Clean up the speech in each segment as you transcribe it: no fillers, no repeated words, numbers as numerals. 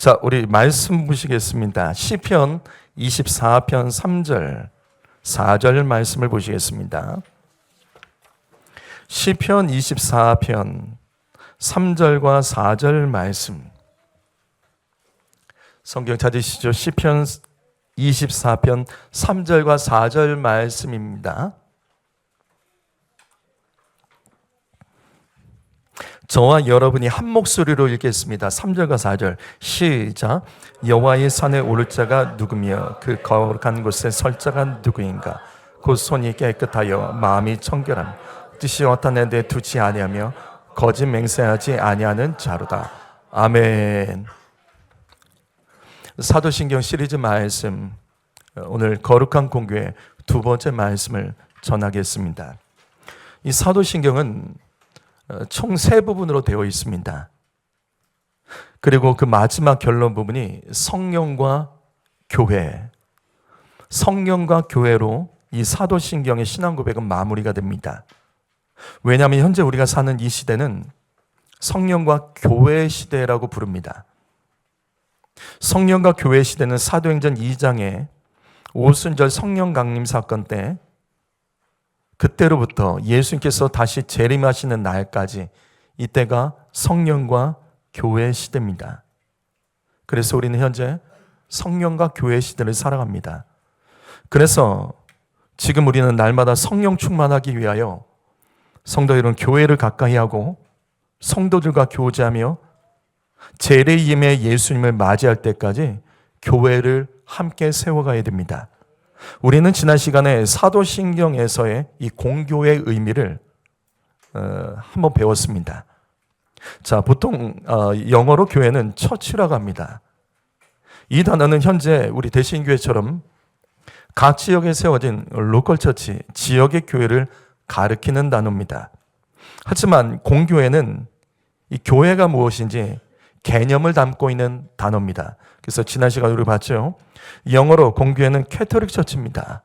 자, 우리 말씀 보시겠습니다. 시편 24편 3절, 4절 말씀을 보시겠습니다. 시편 24편 3절과 4절 말씀. 성경 찾으시죠? 시편 24편 3절과 4절 말씀입니다. 저와 여러분이 한 목소리로 읽겠습니다. 3절과 4절 시작. 여호와의 산에 오를 자가 누구며 그 거룩한 곳에 설 자가 누구인가. 곧 손이 깨끗하여 마음이 청결함 뜻이 어떠한 데 두지 아니하며 거짓 맹세하지 아니하는 자로다. 아멘. 사도신경 시리즈 말씀, 오늘 거룩한 공교의 두 번째 말씀을 전하겠습니다. 이 사도신경은 총 세 부분으로 되어 있습니다. 그리고 그 마지막 결론 부분이 성령과 교회, 성령과 교회로 이 사도신경의 신앙 고백은 마무리가 됩니다. 왜냐하면 현재 우리가 사는 이 시대는 성령과 교회 시대라고 부릅니다. 성령과 교회 시대는 사도행전 2장에 오순절 성령 강림 사건 때, 그때로부터 예수님께서 다시 재림하시는 날까지 이때가 성령과 교회 시대입니다. 그래서 우리는 현재 성령과 교회 시대를 살아갑니다. 그래서 지금 우리는 날마다 성령 충만하기 위하여 성도 여러분 교회를 가까이 하고 성도들과 교제하며 재림의 예수님을 맞이할 때까지 교회를 함께 세워가야 됩니다. 우리는 지난 시간에 사도신경에서의 이 공교의 의미를 한번 배웠습니다. 자, 보통 영어로 교회는 처치라고 합니다. 이 단어는 현재 우리 대신교회처럼 각 지역에 세워진 로컬 처치, 지역의 교회를 가리키는 단어입니다. 하지만 공교회는 이 교회가 무엇인지 개념을 담고 있는 단어입니다. 그래서 지난 시간에 우리 봤죠. 영어로 공교회는 캐토릭 처치입니다.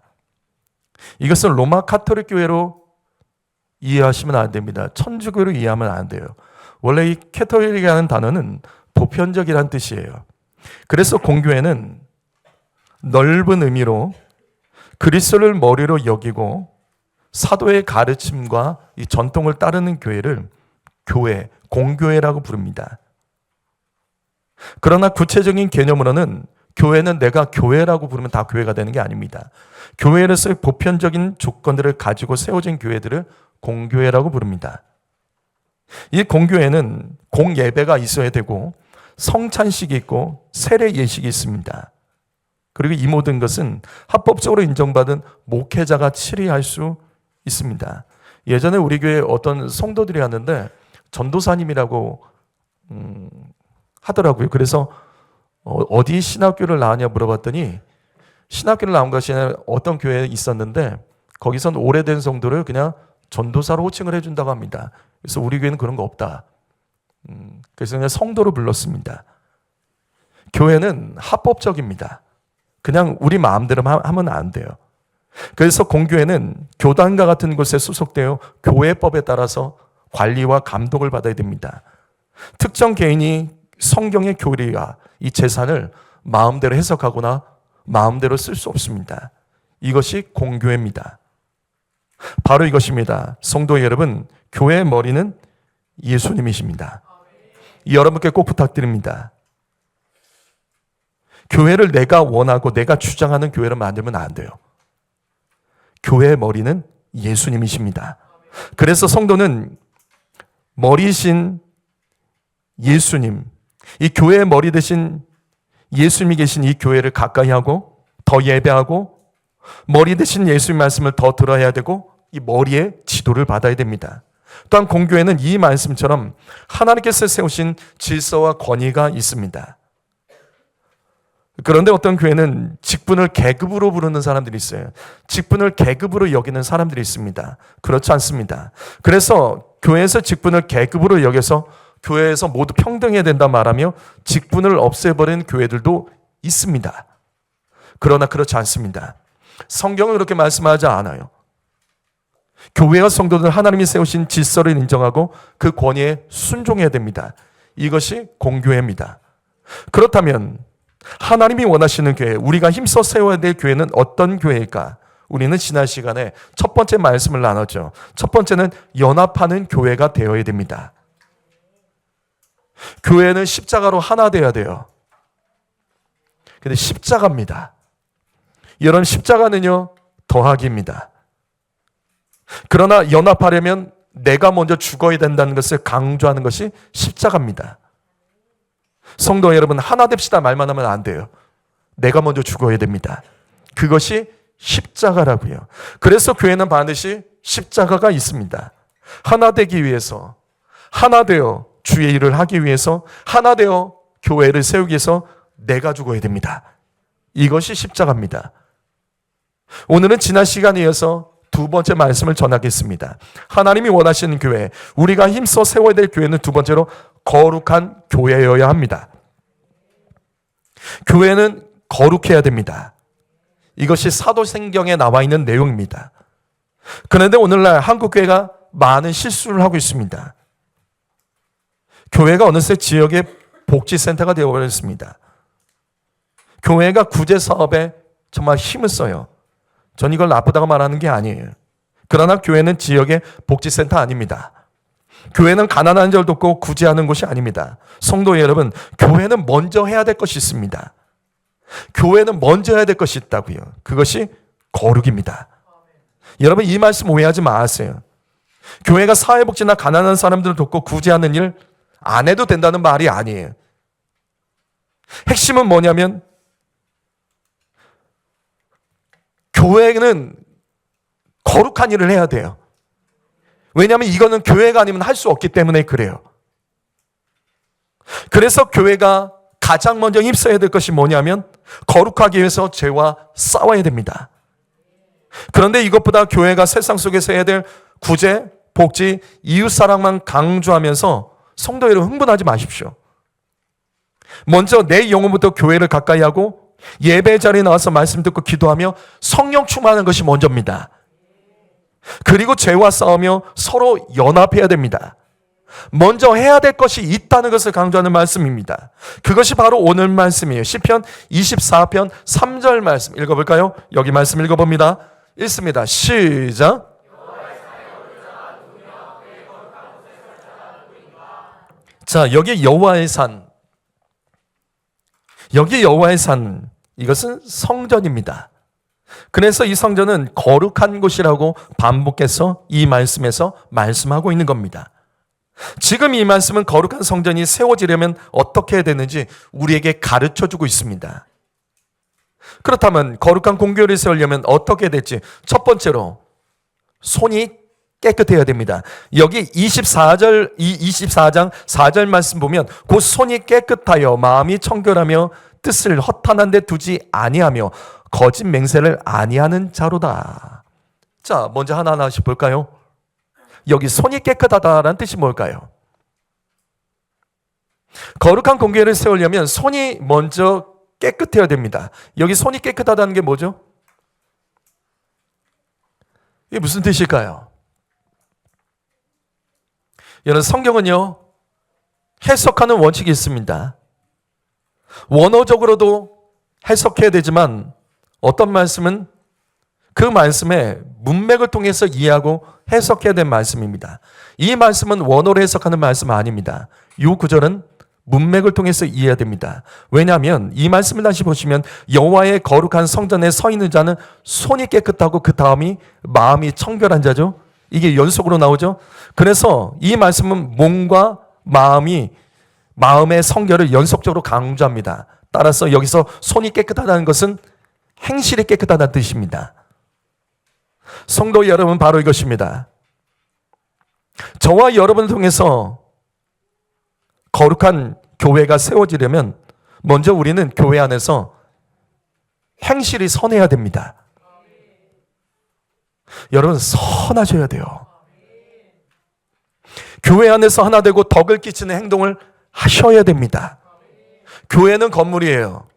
이것을 로마 카톨릭 교회로 이해하시면 안 됩니다. 천주교로 이해하면 안 돼요. 원래 이 캐토릭이라는 단어는 보편적이라는 뜻이에요. 그래서 공교회는 넓은 의미로 그리스도를 머리로 여기고 사도의 가르침과 이 전통을 따르는 교회를 교회, 공교회라고 부릅니다. 그러나 구체적인 개념으로는 교회는 내가 교회라고 부르면 다 교회가 되는 게 아닙니다. 교회로서의 보편적인 조건들을 가지고 세워진 교회들을 공교회라고 부릅니다. 이 공교회는 공예배가 있어야 되고 성찬식이 있고 세례 예식이 있습니다. 그리고 이 모든 것은 합법적으로 인정받은 목회자가 치리할 수 있습니다. 예전에 우리 교회 어떤 성도들이 왔는데 전도사님이라고 하더라고요. 그래서 어디 신학교를 나왔냐 물어봤더니 신학교를 나온 것이 아니라 어떤 교회에 있었는데 거기선 오래된 성도를 그냥 전도사로 호칭을 해준다고 합니다. 그래서 우리 교회는 그런 거 없다. 그래서 그냥 성도로 불렀습니다. 교회는 합법적입니다. 그냥 우리 마음대로 하면 안 돼요. 그래서 공교회는 교단과 같은 곳에 소속되어 교회법에 따라서 관리와 감독을 받아야 됩니다. 특정 개인이 성경의 교리와 이 재산을 마음대로 해석하거나 마음대로 쓸 수 없습니다. 이것이 공교회입니다. 바로 이것입니다. 성도 여러분, 교회의 머리는 예수님이십니다. 여러분께 꼭 부탁드립니다. 교회를 내가 원하고 내가 주장하는 교회를 만들면 안 돼요. 교회의 머리는 예수님이십니다. 그래서 성도는 머리신 예수님, 이 교회의 머리 대신 예수님이 계신 이 교회를 가까이 하고 더 예배하고 머리 대신 예수님 말씀을 더 들어야 되고 이 머리의 지도를 받아야 됩니다. 또한 공교회는 이 말씀처럼 하나님께서 세우신 질서와 권위가 있습니다. 그런데 어떤 교회는 직분을 계급으로 부르는 사람들이 있어요. 직분을 계급으로 여기는 사람들이 있습니다. 그렇지 않습니다. 그래서 교회에서 직분을 계급으로 여겨서 교회에서 모두 평등해야 된다 말하며 직분을 없애버리는 교회들도 있습니다. 그러나 그렇지 않습니다. 성경은 그렇게 말씀하지 않아요. 교회와 성도들은 하나님이 세우신 질서를 인정하고 그 권위에 순종해야 됩니다. 이것이 공교회입니다. 그렇다면 하나님이 원하시는 교회, 우리가 힘써 세워야 될 교회는 어떤 교회일까? 우리는 지난 시간에 첫 번째 말씀을 나눴죠. 첫 번째는 연합하는 교회가 되어야 됩니다. 교회는 십자가로 하나 되어야 돼요. 근데 십자가입니다. 여러분, 십자가는요, 더하기입니다. 그러나 연합하려면 내가 먼저 죽어야 된다는 것을 강조하는 것이 십자가입니다. 성도 여러분, 하나 됩시다 말만 하면 안 돼요. 내가 먼저 죽어야 됩니다. 그것이 십자가라고요. 그래서 교회는 반드시 십자가가 있습니다. 하나 되기 위해서, 하나 되어 주의 일을 하기 위해서, 하나 되어 교회를 세우기 위해서 내가 죽어야 됩니다. 이것이 십자가입니다. 오늘은 지난 시간에 이어서 두 번째 말씀을 전하겠습니다. 하나님이 원하시는 교회, 우리가 힘써 세워야 될 교회는 두 번째로 거룩한 교회여야 합니다. 교회는 거룩해야 됩니다. 이것이 사도신경에 나와 있는 내용입니다. 그런데 오늘날 한국교회가 많은 실수를 하고 있습니다. 교회가 어느새 지역의 복지센터가 되어버렸습니다. 교회가 구제사업에 정말 힘을 써요. 전 이걸 나쁘다고 말하는 게 아니에요. 그러나 교회는 지역의 복지센터 아닙니다. 교회는 가난한 자를 돕고 구제하는 곳이 아닙니다. 성도 여러분, 교회는 먼저 해야 될 것이 있습니다. 교회는 먼저 해야 될 것이 있다고요. 그것이 거룩입니다. 여러분, 이 말씀 오해하지 마세요. 교회가 사회복지나 가난한 사람들을 돕고 구제하는 일 안 해도 된다는 말이 아니에요. 핵심은 뭐냐면 교회는 거룩한 일을 해야 돼요. 왜냐하면 이거는 교회가 아니면 할 수 없기 때문에 그래요. 그래서 교회가 가장 먼저 힘써야 될 것이 뭐냐면 거룩하기 위해서 죄와 싸워야 됩니다. 그런데 이것보다 교회가 세상 속에서 해야 될 구제, 복지, 이웃사랑만 강조하면서 성도 여러분, 흥분하지 마십시오. 먼저 내 영혼부터 교회를 가까이 하고 예배 자리에 나와서 말씀 듣고 기도하며 성령 충만하는 것이 먼저입니다. 그리고 죄와 싸우며 서로 연합해야 됩니다. 먼저 해야 될 것이 있다는 것을 강조하는 말씀입니다. 그것이 바로 오늘 말씀이에요. 시편 24편 3절 말씀 읽어볼까요? 여기 말씀 읽어봅니다. 읽습니다. 시작. 자, 여기 여호와의 산, 여기 여호와의 산, 이것은 성전입니다. 그래서 이 성전은 거룩한 곳이라고 반복해서 이 말씀에서 말씀하고 있는 겁니다. 지금 이 말씀은 거룩한 성전이 세워지려면 어떻게 해야 되는지 우리에게 가르쳐주고 있습니다. 그렇다면 거룩한 공교를 세우려면 어떻게 해야 될지, 첫 번째로 손이 깨끗해야 됩니다. 여기 24장 4절 말씀 보면 곧 손이 깨끗하여 마음이 청결하며 뜻을 허탄한 데 두지 아니하며 거짓 맹세를 아니하는 자로다. 자, 먼저 하나하나씩 볼까요? 여기 손이 깨끗하다라는 뜻이 뭘까요? 거룩한 공교회를 세우려면 손이 먼저 깨끗해야 됩니다. 여기 손이 깨끗하다는 게 뭐죠? 이게 무슨 뜻일까요? 여러분, 성경은요, 해석하는 원칙이 있습니다. 원어적으로도 해석해야 되지만 어떤 말씀은 그 말씀의 문맥을 통해서 이해하고 해석해야 될 말씀입니다. 이 말씀은 원어로 해석하는 말씀 아닙니다. 이 구절은 문맥을 통해서 이해해야 됩니다. 왜냐하면 이 말씀을 다시 보시면 여호와의 거룩한 성전에 서 있는 자는 손이 깨끗하고 그 다음이 마음이 청결한 자죠. 이게 연속으로 나오죠. 그래서 이 말씀은 몸과 마음의 성결을 연속적으로 강조합니다. 따라서 여기서 손이 깨끗하다는 것은 행실이 깨끗하다는 뜻입니다. 성도 여러분, 바로 이것입니다. 저와 여러분을 통해서 거룩한 교회가 세워지려면 먼저 우리는 교회 안에서 행실이 선해야 됩니다. 여러분, 선하셔야 돼요. 교회 안에서 하나 되고 덕을 끼치는 행동을 하셔야 됩니다. 교회는 건물이에요.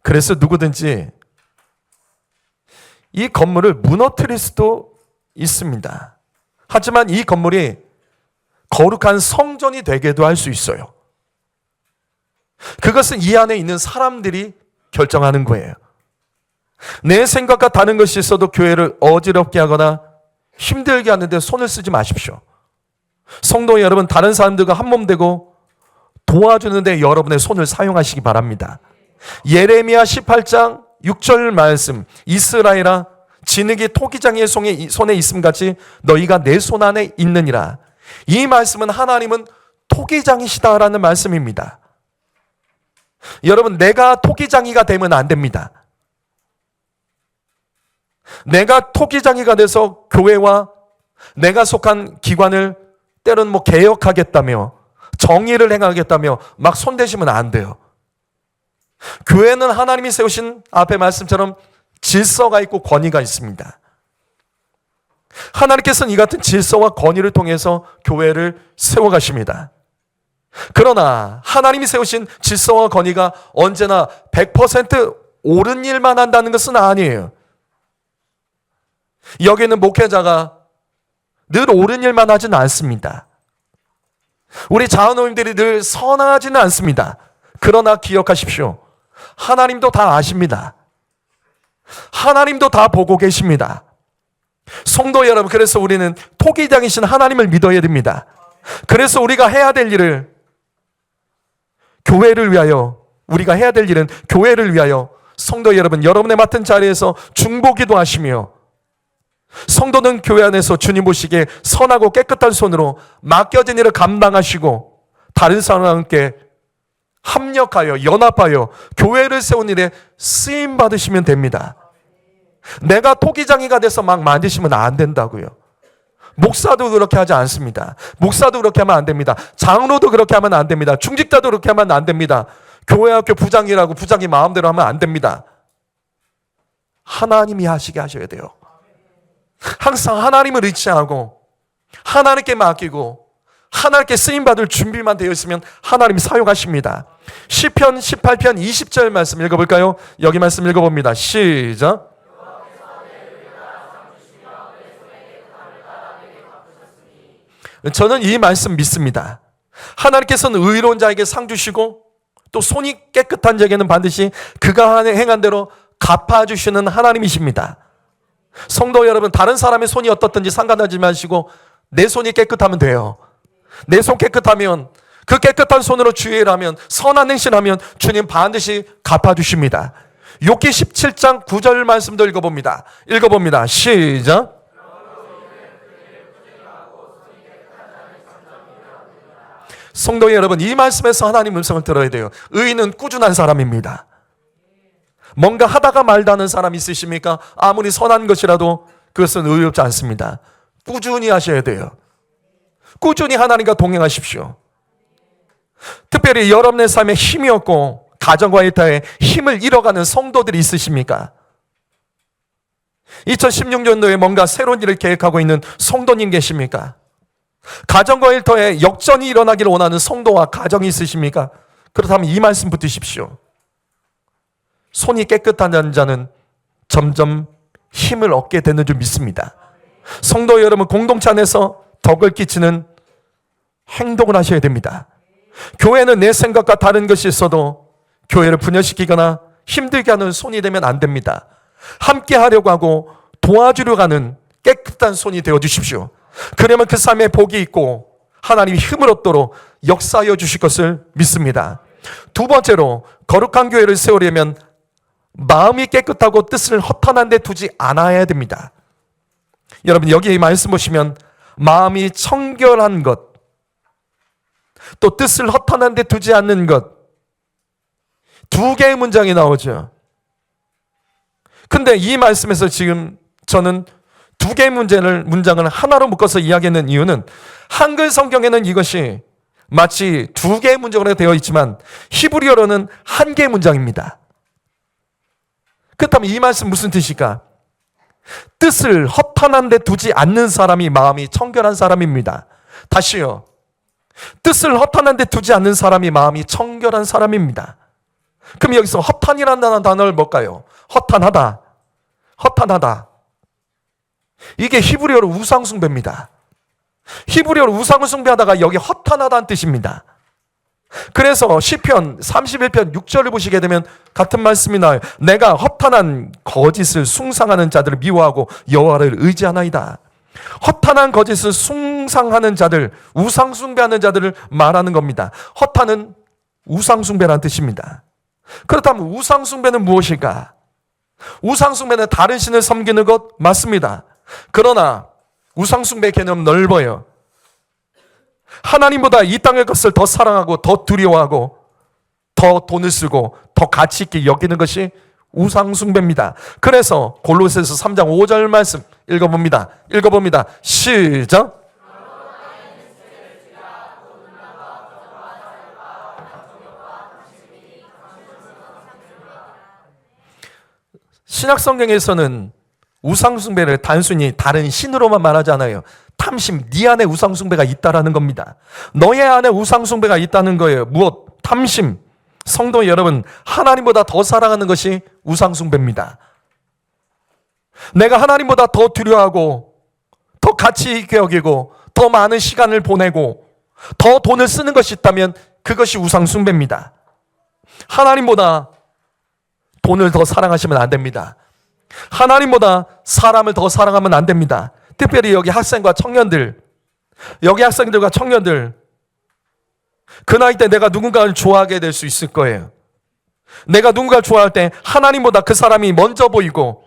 그래서 누구든지 이 건물을 무너뜨릴 수도 있습니다. 하지만 이 건물이 거룩한 성전이 되게도 할 수 있어요. 그것은 이 안에 있는 사람들이 결정하는 거예요. 내 생각과 다른 것이 있어도 교회를 어지럽게 하거나 힘들게 하는데 손을 쓰지 마십시오. 성도 여러분, 다른 사람들과 한 몸 되고 도와주는데 여러분의 손을 사용하시기 바랍니다. 예레미야 18장 6절 말씀, 이스라엘아 진흙이 토기장이의 손에 있음같이 너희가 내 손 안에 있느니라. 이 말씀은 하나님은 토기장이시다라는 말씀입니다. 여러분, 내가 토기장이가 되면 안 됩니다. 내가 토기장이가 돼서 교회와 내가 속한 기관을 때로는 개혁하겠다며 정의를 행하겠다며 막 손대시면 안 돼요. 교회는 하나님이 세우신 앞에 말씀처럼 질서가 있고 권위가 있습니다. 하나님께서는 이 같은 질서와 권위를 통해서 교회를 세워가십니다. 그러나 하나님이 세우신 질서와 권위가 언제나 100% 옳은 일만 한다는 것은 아니에요. 여기 있는 목회자가 늘 옳은 일만 하지는 않습니다. 우리 자원노님들이 늘 선하지는 않습니다. 그러나 기억하십시오. 하나님도 다 아십니다. 하나님도 다 보고 계십니다. 성도 여러분, 그래서 우리는 토기장이신 하나님을 믿어야 됩니다. 그래서 우리가 해야 될 일을 교회를 위하여, 우리가 해야 될 일은 교회를 위하여 성도 여러분, 여러분의 맡은 자리에서 중보기도 하시며 성도는 교회 안에서 주님 보시기에 선하고 깨끗한 손으로 맡겨진 일을 감당하시고 다른 사람과 함께 합력하여 연합하여 교회를 세운 일에 쓰임 받으시면 됩니다. 내가 토기장이가 돼서 막 만드시면 안 된다고요. 목사도 그렇게 하지 않습니다. 목사도 그렇게 하면 안 됩니다. 장로도 그렇게 하면 안 됩니다. 중직자도 그렇게 하면 안 됩니다. 교회 학교 부장이라고 부장이 마음대로 하면 안 됩니다. 하나님이 하시게 하셔야 돼요. 항상 하나님을 의지하고 하나님께 맡기고 하나님께 쓰임받을 준비만 되어 있으면 하나님이 사용하십니다. 시편 18편 20절 말씀 읽어볼까요? 여기 말씀 읽어봅니다. 시작. 저는 이 말씀 믿습니다. 하나님께서는 의로운 자에게 상 주시고 또 손이 깨끗한 자에게는 반드시 그가 행한 대로 갚아주시는 하나님이십니다. 성도 여러분, 다른 사람의 손이 어떻든지 상관하지 마시고 내 손이 깨끗하면 돼요. 내 손 깨끗하면, 그 깨끗한 손으로 주의 일하면, 선한 행실하면 주님 반드시 갚아주십니다. 욥기 17장 9절 말씀도 읽어봅니다. 시작. 성도 여러분, 이 말씀에서 하나님 음성을 들어야 돼요. 의인은 꾸준한 사람입니다. 뭔가 하다가 말다는 사람 있으십니까? 아무리 선한 것이라도 그것은 의롭지 않습니다. 꾸준히 하셔야 돼요. 꾸준히 하나님과 동행하십시오. 특별히 여러분의 삶에 힘이 없고 가정과 일터에 힘을 잃어가는 성도들이 있으십니까? 2016년도에 뭔가 새로운 일을 계획하고 있는 성도님 계십니까? 가정과 일터에 역전이 일어나기를 원하는 성도와 가정이 있으십니까? 그렇다면 이 말씀 붙으십시오. 손이 깨끗한 자는 점점 힘을 얻게 되는 줄 믿습니다. 성도 여러분, 공동체 안에서 덕을 끼치는 행동을 하셔야 됩니다. 교회는 내 생각과 다른 것이 있어도 교회를 분열시키거나 힘들게 하는 손이 되면 안 됩니다. 함께 하려고 하고 도와주려고 하는 깨끗한 손이 되어 주십시오. 그러면 그 삶에 복이 있고 하나님이 힘을 얻도록 역사하여 주실 것을 믿습니다. 두 번째로, 거룩한 교회를 세우려면 마음이 깨끗하고 뜻을 허탄한 데 두지 않아야 됩니다. 여러분, 여기 말씀 보시면 마음이 청결한 것, 또 뜻을 허탄한 데 두지 않는 것, 두 개의 문장이 나오죠. 근데 이 말씀에서 지금 저는 두 개의 문장을 하나로 묶어서 이야기하는 이유는 한글 성경에는 이것이 마치 두 개의 문장으로 되어 있지만 히브리어로는 한 개의 문장입니다. 그렇다면 이 말씀 무슨 뜻일까? 뜻을 허탄한 데 두지 않는 사람이 마음이 청결한 사람입니다. 다시요. 뜻을 허탄한 데 두지 않는 사람이 마음이 청결한 사람입니다. 그럼 여기서 허탄이라는 단어를 뭘까요? 허탄하다. 이게 히브리어로 우상숭배입니다. 히브리어로 우상을 숭배하다가 여기 허탄하다는 뜻입니다. 그래서 시편 31편 6절을 보시게 되면 같은 말씀이 나와요. 내가 허탄한 거짓을 숭상하는 자들을 미워하고 여호와를 의지하나이다. 허탄한 거짓을 숭상하는 자들, 우상 숭배하는 자들을 말하는 겁니다. 허탄은 우상 숭배라는 뜻입니다. 그렇다면 우상 숭배는 무엇일까? 우상 숭배는 다른 신을 섬기는 것 맞습니다. 그러나 우상 숭배의 개념은 넓어요. 하나님보다 이 땅의 것을 더 사랑하고 더 두려워하고 더 돈을 쓰고 더 가치 있게 여기는 것이 우상 숭배입니다. 그래서 골로새서 3장 5절 말씀 읽어봅니다. 시작. 신약 성경에서는 우상 숭배를 단순히 다른 신으로만 말하지 않아요. 탐심, 네 안에 우상 숭배가 있다라는 겁니다. 너의 안에 우상 숭배가 있다는 거예요. 무엇? 탐심. 성도 여러분, 하나님보다 더 사랑하는 것이 우상 숭배입니다. 내가 하나님보다 더 두려워하고 더 가치 있게 여기고 더 많은 시간을 보내고 더 돈을 쓰는 것이 있다면 그것이 우상 숭배입니다. 하나님보다 돈을 더 사랑하시면 안 됩니다. 하나님보다 사람을 더 사랑하면 안 됩니다. 특별히 여기 학생과 청년들, 여기 학생들과 청년들, 그 나이 때 내가 누군가를 좋아하게 될 수 있을 거예요. 내가 누군가를 좋아할 때 하나님보다 그 사람이 먼저 보이고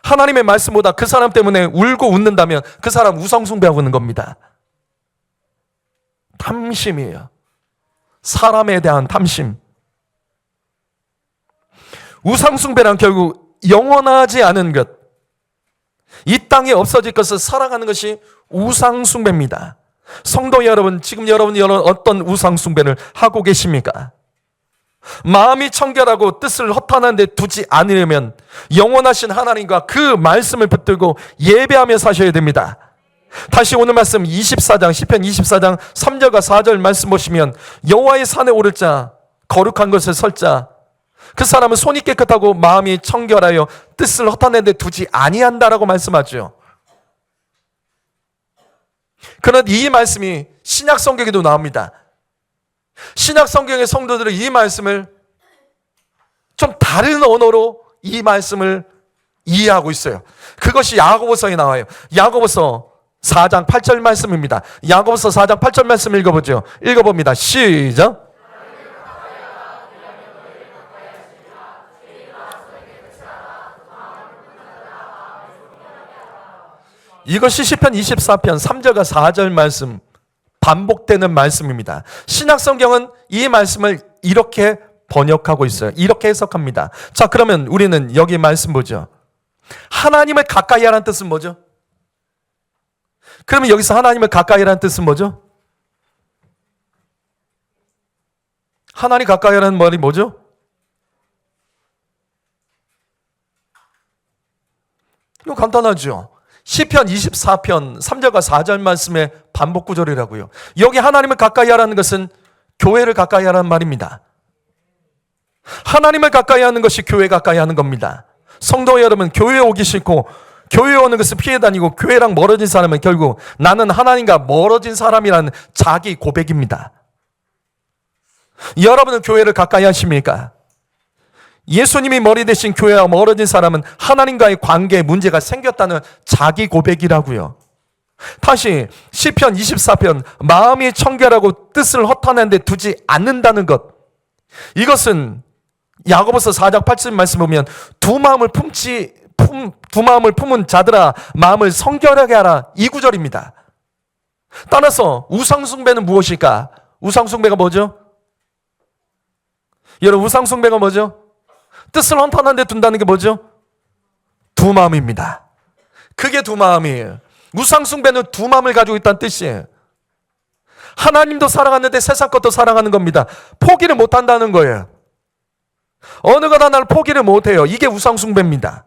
하나님의 말씀보다 그 사람 때문에 울고 웃는다면 그 사람 우상 숭배하고 있는 겁니다. 탐심이에요. 사람에 대한 탐심. 우상 숭배란 결국 영원하지 않은 것, 이 땅에 없어질 것을 사랑하는 것이 우상 숭배입니다. 성도 여러분, 지금 여러분이 어떤 우상 숭배를 하고 계십니까? 마음이 청결하고 뜻을 허탄한 데 두지 않으려면 영원하신 하나님과 그 말씀을 붙들고 예배하며 사셔야 됩니다. 다시 오늘 말씀 24장, 시편 24장 3절과 4절 말씀 보시면 여호와의 산에 오를 자, 거룩한 것을 설 자, 그 사람은 손이 깨끗하고 마음이 청결하여 뜻을 허탄한 데 두지 아니한다라고 말씀하죠. 그런데 이 말씀이 신약 성경에도 나옵니다. 신약 성경의 성도들은 이 말씀을 좀 다른 언어로 이 말씀을 이해하고 있어요. 그것이 야고보서에 나와요. 야고보서 4장 8절 말씀입니다. 야고보서 4장 8절 말씀 읽어보죠. 읽어봅니다. 시작. 이것이 시편 24편 3절과 4절 말씀, 반복되는 말씀입니다. 신약 성경은 이 말씀을 이렇게 번역하고 있어요. 이렇게 해석합니다. 자, 그러면 우리는 여기 말씀 보죠. 하나님을 가까이 하라는 뜻은 뭐죠? 그러면 여기서 하나님을 가까이 하라는 뜻은 뭐죠? 하나님 가까이 하라는 말이 뭐죠? 이거 간단하죠. 시편 24편 3절과 4절 말씀의 반복 구절이라고요. 여기 하나님을 가까이 하라는 것은 교회를 가까이 하라는 말입니다. 하나님을 가까이 하는 것이 교회 가까이 하는 겁니다. 성도 여러분, 교회에 오기 싫고 교회에 오는 것을 피해 다니고 교회랑 멀어진 사람은 결국 나는 하나님과 멀어진 사람이라는 자기 고백입니다. 여러분은 교회를 가까이 하십니까? 예수님이 머리 대신 교회와 멀어진 사람은 하나님과의 관계에 문제가 생겼다는 자기 고백이라고요. 다시 시편 24편 마음이 청결하고 뜻을 허탄한 데 두지 않는다는 것, 이것은 야고보서 4장 8절 말씀 보면 두 마음을 품은 자들아 마음을 성결하게 하라, 이 구절입니다. 따라서 우상숭배는 무엇일까? 우상숭배가 뭐죠? 여러분, 우상숭배가 뭐죠? 뜻을 헌탄한 데 둔다는 게 뭐죠? 두 마음입니다. 그게 두 마음이에요. 우상숭배는 두 마음을 가지고 있다는 뜻이에요. 하나님도 사랑하는데 세상 것도 사랑하는 겁니다. 포기를 못한다는 거예요. 어느 거나 나를 포기를 못해요. 이게 우상숭배입니다.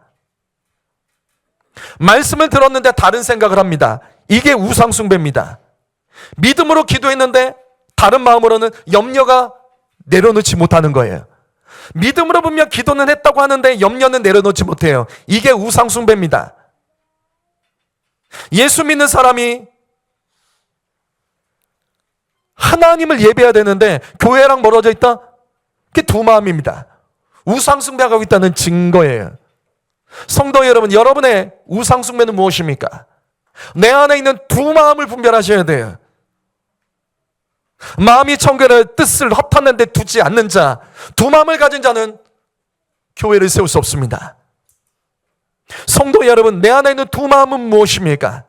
말씀을 들었는데 다른 생각을 합니다. 이게 우상숭배입니다. 믿음으로 기도했는데 다른 마음으로는 염려가 내려놓지 못하는 거예요. 믿음으로 분명 기도는 했다고 하는데 염려는 내려놓지 못해요. 이게 우상숭배입니다. 예수 믿는 사람이 하나님을 예배해야 되는데 교회랑 멀어져 있다? 그게 두 마음입니다. 우상숭배하고 있다는 증거예요. 성도 여러분, 여러분의 우상숭배는 무엇입니까? 내 안에 있는 두 마음을 분별하셔야 돼요. 마음이 청결의 뜻을 허탄한 데 두지 않는 자, 두 마음을 가진 자는 교회를 세울 수 없습니다. 성도 여러분, 내 안에 있는 두 마음은 무엇입니까?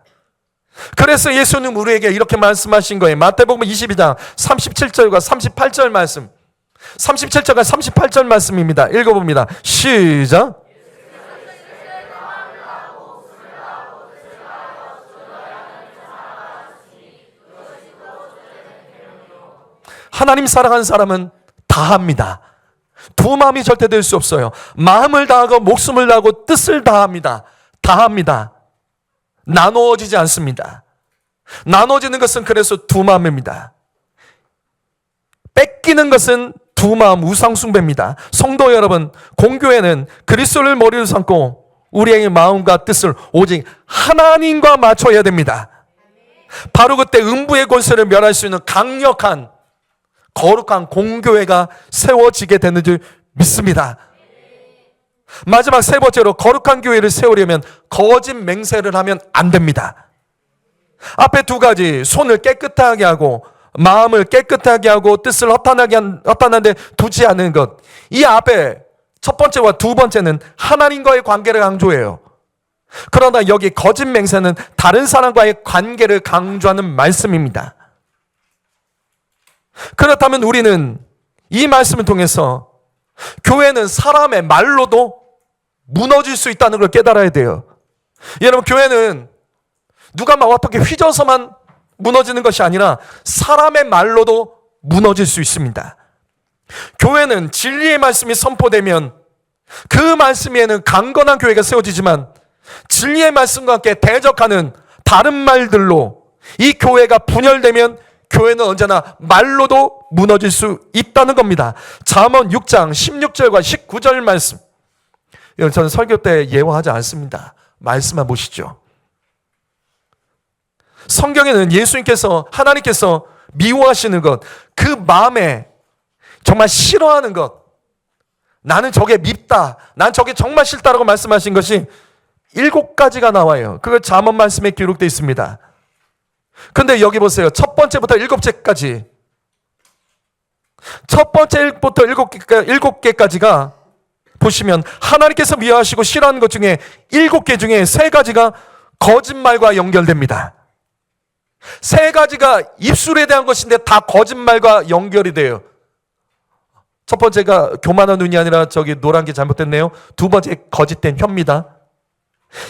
그래서 예수님 우리에게 이렇게 말씀하신 거예요. 마태복음 22장 37절과 38절 말씀. 37절과 38절 말씀입니다. 읽어봅니다. 시작. 하나님 사랑하는 사람은 다 합니다. 두 마음이 절대 될 수 없어요. 마음을 다하고 목숨을 다하고 뜻을 다합니다. 다 합니다. 나누어지지 않습니다. 나눠지는 것은 그래서 두 마음입니다. 뺏기는 것은 두 마음, 우상숭배입니다. 성도 여러분, 공교회는 그리스도를 머리로 삼고 우리의 마음과 뜻을 오직 하나님과 맞춰야 됩니다. 바로 그때 음부의 권세를 멸할 수 있는 강력한 거룩한 공교회가 세워지게 되는 줄 믿습니다. 마지막 세 번째로, 거룩한 교회를 세우려면 거짓 맹세를 하면 안 됩니다. 앞에 두 가지, 손을 깨끗하게 하고 마음을 깨끗하게 하고 뜻을 허탄한데 두지 않는 것, 이 앞에 첫 번째와 두 번째는 하나님과의 관계를 강조해요. 그러나 여기 거짓 맹세는 다른 사람과의 관계를 강조하는 말씀입니다. 그렇다면 우리는 이 말씀을 통해서 교회는 사람의 말로도 무너질 수 있다는 걸 깨달아야 돼요. 여러분, 교회는 누가 막 어떻게 휘저어서만 무너지는 것이 아니라 사람의 말로도 무너질 수 있습니다. 교회는 진리의 말씀이 선포되면 그 말씀 위에는 강건한 교회가 세워지지만 진리의 말씀과 함께 대적하는 다른 말들로 이 교회가 분열되면 교회는 언제나 말로도 무너질 수 있다는 겁니다. 잠언 6장 16절과 19절 말씀. 저는 설교 때 예화하지 않습니다. 말씀만 보시죠. 성경에는 예수님께서, 하나님께서 미워하시는 것, 그 마음에 정말 싫어하는 것, 나는 저게 밉다, 난 저게 정말 싫다라고 말씀하신 것이 7가지가 나와요. 그걸 잠언 말씀에 기록되어 있습니다. 근데 여기 보세요. 첫 번째부터 7개까지. 첫 번째부터 7개까지가 보시면 하나님께서 미워하시고 싫어하는 것 중에 7개 중에 3가지가 거짓말과 연결됩니다. 3가지가 입술에 대한 것인데 다 거짓말과 연결이 돼요. 첫 번째가 교만한 눈이 아니라 저기 노란 게 잘못됐네요. 두 번째 거짓된 혀입니다.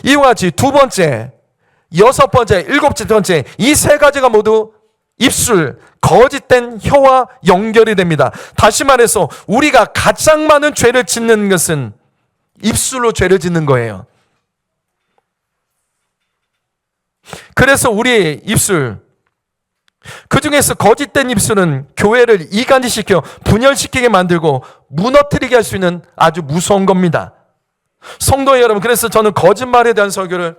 이와 같이 두 번째, 6번째, 7번째 이 3가지가 모두 입술, 거짓된 혀와 연결이 됩니다. 다시 말해서 우리가 가장 많은 죄를 짓는 것은 입술로 죄를 짓는 거예요. 그래서 우리의 입술, 그 중에서 거짓된 입술은 교회를 이간질시켜 분열시키게 만들고 무너뜨리게 할 수 있는 아주 무서운 겁니다. 성도 여러분, 그래서 저는 거짓말에 대한 설교를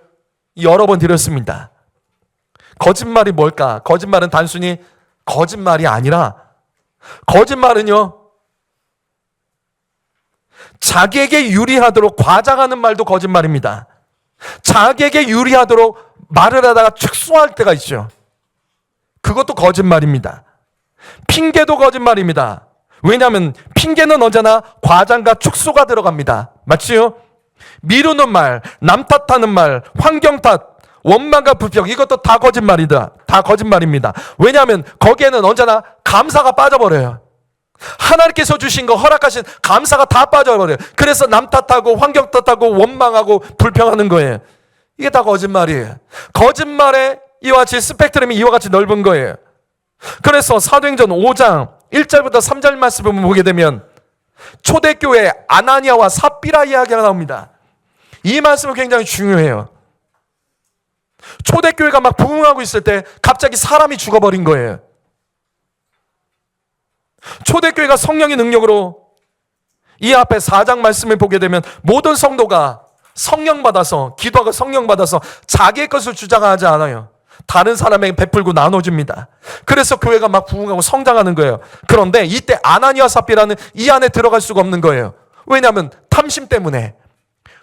여러 번 드렸습니다. 거짓말이 뭘까? 거짓말은 단순히 거짓말이 아니라 거짓말은요, 자기에게 유리하도록 과장하는 말도 거짓말입니다. 자기에게 유리하도록 말을 하다가 축소할 때가 있죠. 그것도 거짓말입니다. 핑계도 거짓말입니다. 왜냐하면 핑계는 언제나 과장과 축소가 들어갑니다. 맞지요? 미루는 말, 남 탓하는 말, 환경 탓, 원망과 불평, 이것도 다 거짓말이다. 다 거짓말입니다. 왜냐하면 거기에는 언제나 감사가 빠져버려요. 하나님께서 주신 거, 허락하신 감사가 다 빠져버려요. 그래서 남 탓하고 환경 탓하고 원망하고 불평하는 거예요. 이게 다 거짓말이에요. 거짓말에 이와 같이 스펙트럼이 이와 같이 넓은 거예요. 그래서 사도행전 5장 1절부터 3절 말씀을 보게 되면 초대교회 아나니아와 삽비라 이야기가 나옵니다. 이 말씀은 굉장히 중요해요. 초대교회가 막 부흥하고 있을 때 갑자기 사람이 죽어버린 거예요. 초대교회가 성령의 능력으로 이 앞에 4장 말씀을 보게 되면 모든 성도가 성령 받아서, 기도하고 성령 받아서 자기의 것을 주장하지 않아요. 다른 사람에게 베풀고 나눠줍니다. 그래서 교회가 막 부흥하고 성장하는 거예요. 그런데 이때 아나니아 삽비라는 이 안에 들어갈 수가 없는 거예요. 왜냐하면 탐심 때문에,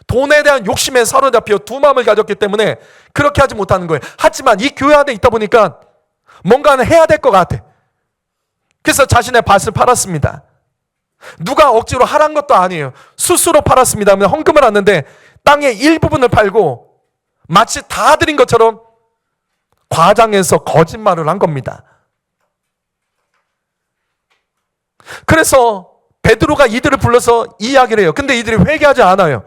돈에 대한 욕심에 사로잡혀 두 마음을 가졌기 때문에 그렇게 하지 못하는 거예요. 하지만 이 교회 안에 있다 보니까 뭔가는 해야 될 것 같아. 그래서 자신의 밭을 팔았습니다. 누가 억지로 하란 것도 아니에요. 스스로 팔았습니다. 헌금을 왔는데 땅의 일부분을 팔고 마치 다 드린 것처럼 과장해서 거짓말을 한 겁니다. 그래서 베드로가 이들을 불러서 이야기를 해요. 근데 이들이 회개하지 않아요.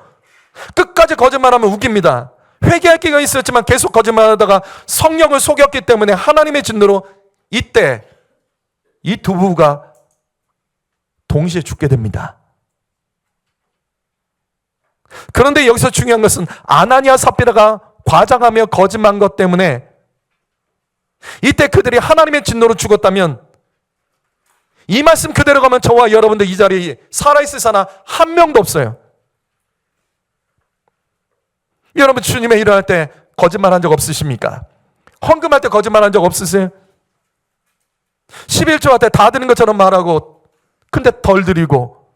끝까지 거짓말하면 웃깁니다. 회개할 기회가 있었지만 계속 거짓말하다가 성령을 속였기 때문에 하나님의 진노로 이때 이 두 부부가 동시에 죽게 됩니다. 그런데 여기서 중요한 것은 아나니아 삽비라가 과장하며 거짓말한 것 때문에 이때 그들이 하나님의 진노로 죽었다면 이 말씀 그대로 가면 저와 여러분들 이 자리에 살아있을 사람 한 명도 없어요. 여러분 주님의 일을 할 때 거짓말한 적 없으십니까? 헌금할 때 거짓말한 적 없으세요? 11조 할 때 다 드는 것처럼 말하고 근데 덜 드리고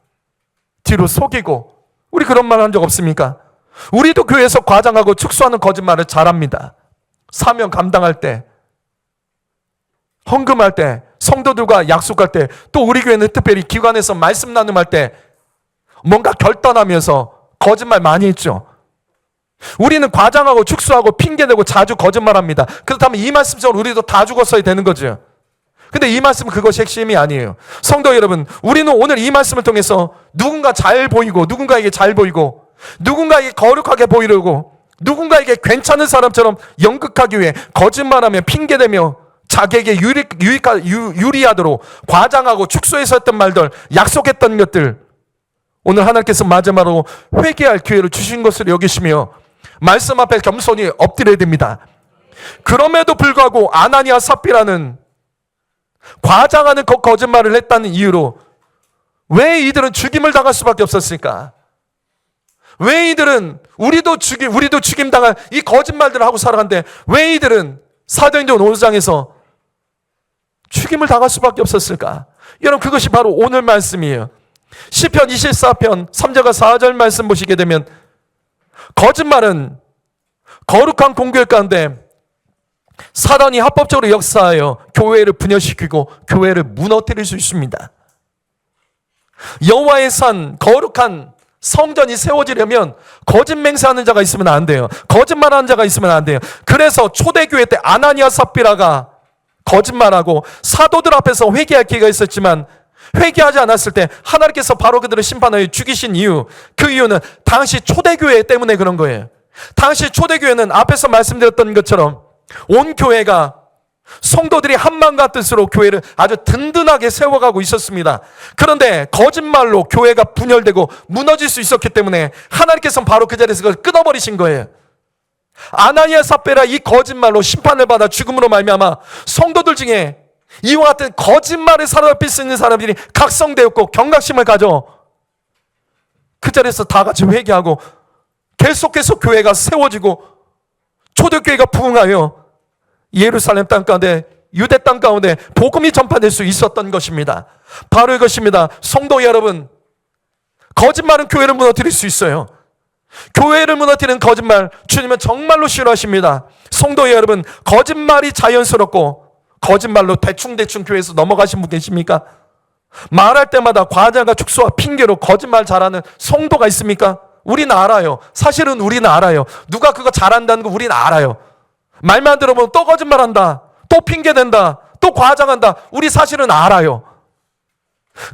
뒤로 속이고 우리 그런 말 한 적 없습니까? 우리도 교회에서 과장하고 축소하는 거짓말을 잘합니다. 사명 감당할 때, 헌금할 때, 성도들과 약속할 때, 또 우리 교회는 특별히 기관에서 말씀 나눔할 때 뭔가 결단하면서 거짓말 많이 했죠. 우리는 과장하고 축소하고 핑계대고 자주 거짓말합니다. 그렇다면 이 말씀처럼 우리도 다 죽었어야 되는 거죠. 근데 이 말씀은 그것이 핵심이 아니에요. 성도 여러분, 우리는 오늘 이 말씀을 통해서 누군가 잘 보이고 누군가에게 잘 보이고 누군가에게 거룩하게 보이려고 누군가에게 괜찮은 사람처럼 연극하기 위해 거짓말하며 핑계대며 자기에게 유리하도록 과장하고 축소해서 했던 말들, 약속했던 것들, 오늘 하나님께서 마지막으로 회개할 기회를 주신 것을 여기시며 말씀 앞에 겸손히 엎드려야 됩니다. 그럼에도 불구하고 아나니아 삽비라는 과장하는 거짓말을 했다는 이유로 왜 이들은 죽임을 당할 수밖에 없었을까? 왜 이들은 우리도 죽임 당할 이 거짓말들을 하고 살아간데 왜 이들은 사도행전 5장에서 죽임을 당할 수밖에 없었을까? 여러분 그것이 바로 오늘 말씀이에요. 시편 24편 3절과 4절 말씀 보시게 되면 거짓말은 거룩한 공교회 가운데 사단이 합법적으로 역사하여 교회를 분열시키고 교회를 무너뜨릴 수 있습니다. 여호와의 산 거룩한 성전이 세워지려면 거짓 맹세하는 자가 있으면 안 돼요. 거짓말하는 자가 있으면 안 돼요. 그래서 초대교회 때 아나니아 삽비라가 거짓말하고 사도들 앞에서 회개할 기회가 있었지만 회개하지 않았을 때 하나님께서 바로 그들을 심판하여 죽이신 이유, 그 이유는 당시 초대교회 때문에 그런 거예요. 당시 초대교회는 앞에서 말씀드렸던 것처럼 온 교회가 성도들이 한마음과 뜻으로 교회를 아주 든든하게 세워가고 있었습니다. 그런데 거짓말로 교회가 분열되고 무너질 수 있었기 때문에 하나님께서는 바로 그 자리에서 그걸 끊어버리신 거예요. 아나니아 삽비라 이 거짓말로 심판을 받아 죽음으로 말미암아 성도들 중에 이와 같은 거짓말을 사로잡힐 수 있는 사람들이 각성되었고 경각심을 가져 그 자리에서 다 같이 회개하고 계속해서 교회가 세워지고 초대교회가 부흥하여 예루살렘 땅 가운데 유대 땅 가운데 복음이 전파될 수 있었던 것입니다. 바로 이것입니다. 성도 여러분, 거짓말은 교회를 무너뜨릴 수 있어요. 교회를 무너뜨리는 거짓말 주님은 정말로 싫어하십니다. 성도 여러분, 거짓말이 자연스럽고 거짓말로 대충대충 교회에서 넘어가신 분 계십니까? 말할 때마다 과장과 축소와 핑계로 거짓말 잘하는 성도가 있습니까? 우리는 알아요. 사실은 우리는 알아요. 누가 그거 잘한다는 거 우리는 알아요. 말만 들어보면 또 거짓말한다, 또 핑계댄다, 또 과장한다. 우리 사실은 알아요.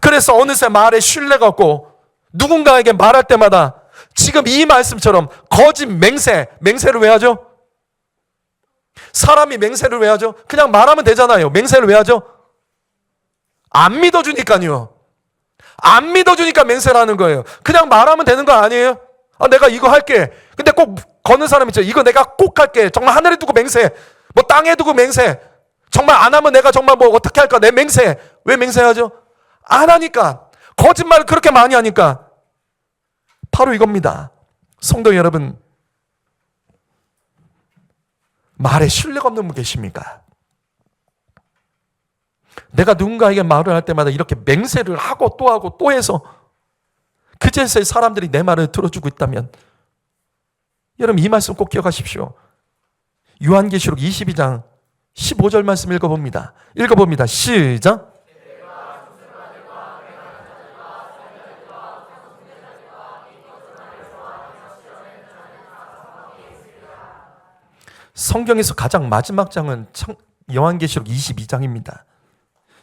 그래서 어느새 말에 신뢰가 없고 누군가에게 말할 때마다 지금 이 말씀처럼 거짓 맹세를 왜 하죠? 사람이 맹세를 왜 하죠? 그냥 말하면 되잖아요. 맹세를 왜 하죠? 안 믿어주니까요. 안 믿어주니까 맹세를 하는 거예요. 그냥 말하면 되는 거 아니에요? 내가 이거 할게. 근데 꼭 거는 사람 있죠. 이거 내가 꼭 할게. 정말 하늘에 두고 맹세. 뭐 땅에 두고 맹세. 정말 안 하면 내가 정말 뭐 어떻게 할까? 내 맹세. 왜 맹세하죠? 안 하니까. 거짓말을 그렇게 많이 하니까. 바로 이겁니다. 성도 여러분, 말에 신뢰가 없는 분 계십니까? 내가 누군가에게 말을 할 때마다 이렇게 맹세를 하고 또 해서 그제서야 사람들이 내 말을 들어주고 있다면, 여러분 이 말씀 꼭 기억하십시오. 요한계시록 22장 15절 말씀 읽어봅니다. 시작. 성경에서 가장 마지막 장은 요한계시록 22장입니다.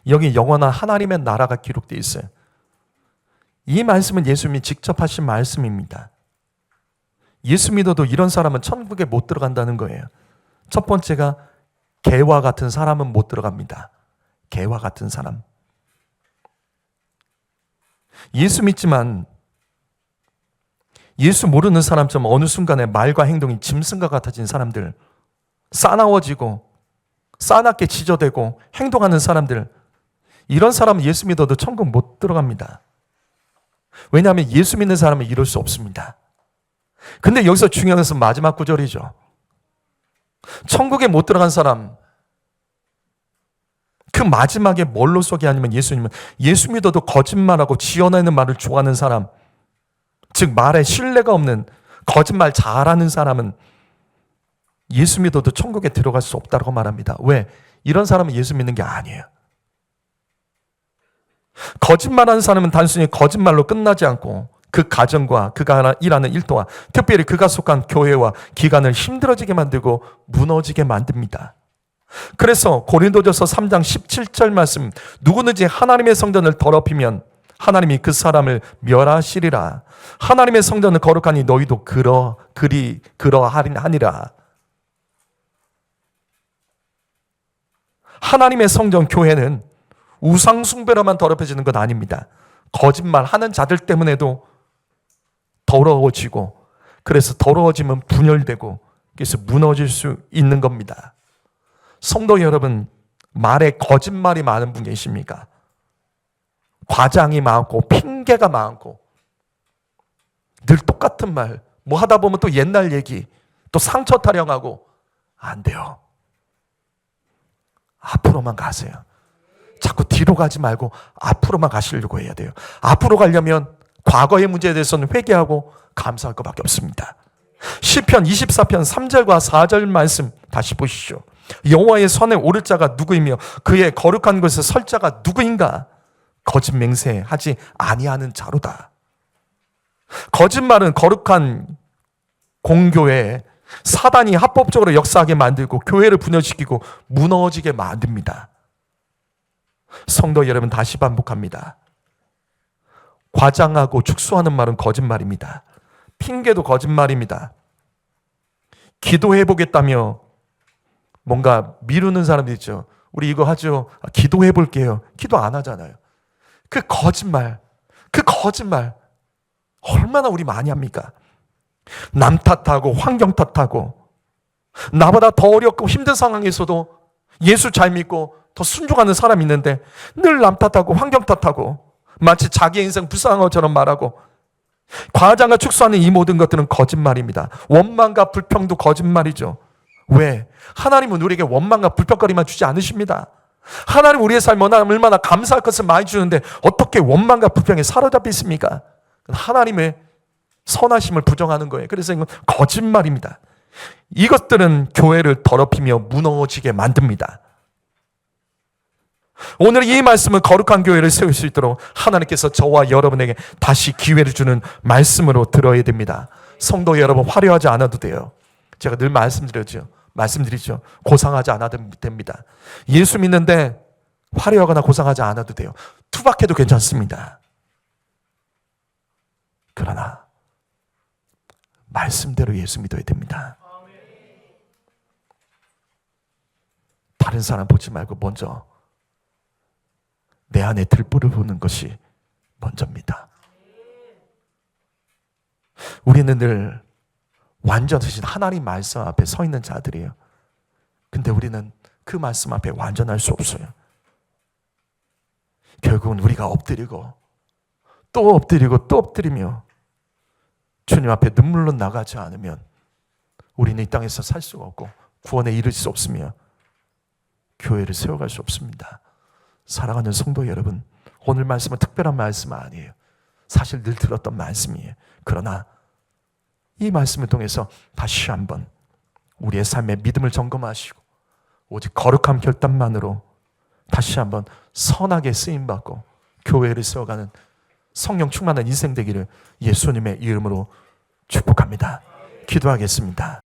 여기 영원한 하나님의 나라가 기록되어 있어요. 이 말씀은 예수님이 직접 하신 말씀입니다. 예수 믿어도 이런 사람은 천국에 못 들어간다는 거예요. 첫 번째가 개와 같은 사람은 못 들어갑니다. 개와 같은 사람. 예수 믿지만 예수 모르는 사람처럼 어느 순간에 말과 행동이 짐승과 같아진 사람들, 싸나워지고 싸납게 지저대고 행동하는 사람들, 이런 사람은 예수 믿어도 천국 못 들어갑니다. 왜냐하면 예수 믿는 사람은 이럴 수 없습니다. 근데 여기서 중요한 것은 마지막 구절이죠. 천국에 못 들어간 사람, 그 마지막에 뭘로 소개하냐면 예수님은 예수 믿어도 거짓말하고 지어내는 말을 좋아하는 사람, 즉 말에 신뢰가 없는 거짓말 잘하는 사람은 예수 믿어도 천국에 들어갈 수 없다고 말합니다. 왜? 이런 사람은 예수 믿는 게 아니에요. 거짓말하는 사람은 단순히 거짓말로 끝나지 않고 그 가정과 그가 일하는 일터와 특별히 그가 속한 교회와 기관을 힘들어지게 만들고 무너지게 만듭니다. 그래서 고린도전서 3장 17절 말씀, 누구든지 하나님의 성전을 더럽히면 하나님이 그 사람을 멸하시리라. 하나님의 성전은 거룩하니 너희도 그러하니라. 하나님의 성전 교회는 우상 숭배로만 더럽혀지는 건 아닙니다. 거짓말하는 자들 때문에도 더러워지고, 그래서 더러워지면 분열되고, 그래서 무너질 수 있는 겁니다. 성도 여러분, 말에 거짓말이 많은 분 계십니까? 과장이 많고 핑계가 많고 늘 똑같은 말, 뭐 하다 보면 또 옛날 얘기, 또 상처 타령하고. 안 돼요. 앞으로만 가세요. 자꾸 뒤로 가지 말고 앞으로만 가시려고 해야 돼요. 앞으로 가려면 과거의 문제에 대해서는 회개하고 감사할 것밖에 없습니다. 시편 24편 3절과 4절 말씀 다시 보시죠. 여호와의 선에 오를 자가 누구이며 그의 거룩한 곳에 설 자가 누구인가? 거짓 맹세하지 아니하는 자로다. 거짓말은 거룩한 공교회에 사단이 합법적으로 역사하게 만들고 교회를 분열시키고 무너지게 만듭니다. 성도 여러분, 다시 반복합니다. 과장하고 축소하는 말은 거짓말입니다. 핑계도 거짓말입니다. 기도해 보겠다며 뭔가 미루는 사람들 있죠. 우리 이거 하죠. 기도해 볼게요. 기도 안 하잖아요. 그 거짓말 얼마나 우리 많이 합니까? 남 탓하고 환경 탓하고, 나보다 더 어렵고 힘든 상황에서도 예수 잘 믿고 더 순종하는 사람이 있는데 늘 남 탓하고 환경 탓하고 마치 자기 인생 불쌍한 것처럼 말하고, 과장과 축소하는 이 모든 것들은 거짓말입니다. 원망과 불평도 거짓말이죠. 왜? 하나님은 우리에게 원망과 불평거리만 주지 않으십니다. 하나님 우리의 삶에 얼마나 감사할 것을 많이 주는데 어떻게 원망과 불평에 사로잡혀 있습니까? 하나님의 선하심을 부정하는 거예요. 그래서 이건 거짓말입니다. 이것들은 교회를 더럽히며 무너지게 만듭니다. 오늘 이 말씀은 거룩한 교회를 세울 수 있도록 하나님께서 저와 여러분에게 다시 기회를 주는 말씀으로 들어야 됩니다. 성도 여러분, 화려하지 않아도 돼요. 제가 늘 말씀드리죠. 고상하지 않아도 됩니다. 예수 믿는데 화려하거나 고상하지 않아도 돼요. 투박해도 괜찮습니다. 그러나 말씀대로 예수 믿어야 됩니다. 다른 사람 보지 말고 먼저 내 안에 들불을 보는 것이 먼저입니다. 우리는 늘 완전하신 하나님 말씀 앞에 서 있는 자들이에요. 근데 우리는 그 말씀 앞에 완전할 수 없어요. 결국은 우리가 엎드리고 또 엎드리고 또 엎드리며 주님 앞에 눈물로 나가지 않으면 우리는 이 땅에서 살 수가 없고 구원에 이를 수 없으며 교회를 세워갈 수 없습니다. 사랑하는 성도 여러분, 오늘 말씀은 특별한 말씀은 아니에요. 사실 늘 들었던 말씀이에요. 그러나 이 말씀을 통해서 다시 한번 우리의 삶의 믿음을 점검하시고 오직 거룩한 결단만으로 다시 한번 선하게 쓰임받고 교회를 세워가는 성령 충만한 인생 되기를 예수님의 이름으로 축복합니다. 기도하겠습니다.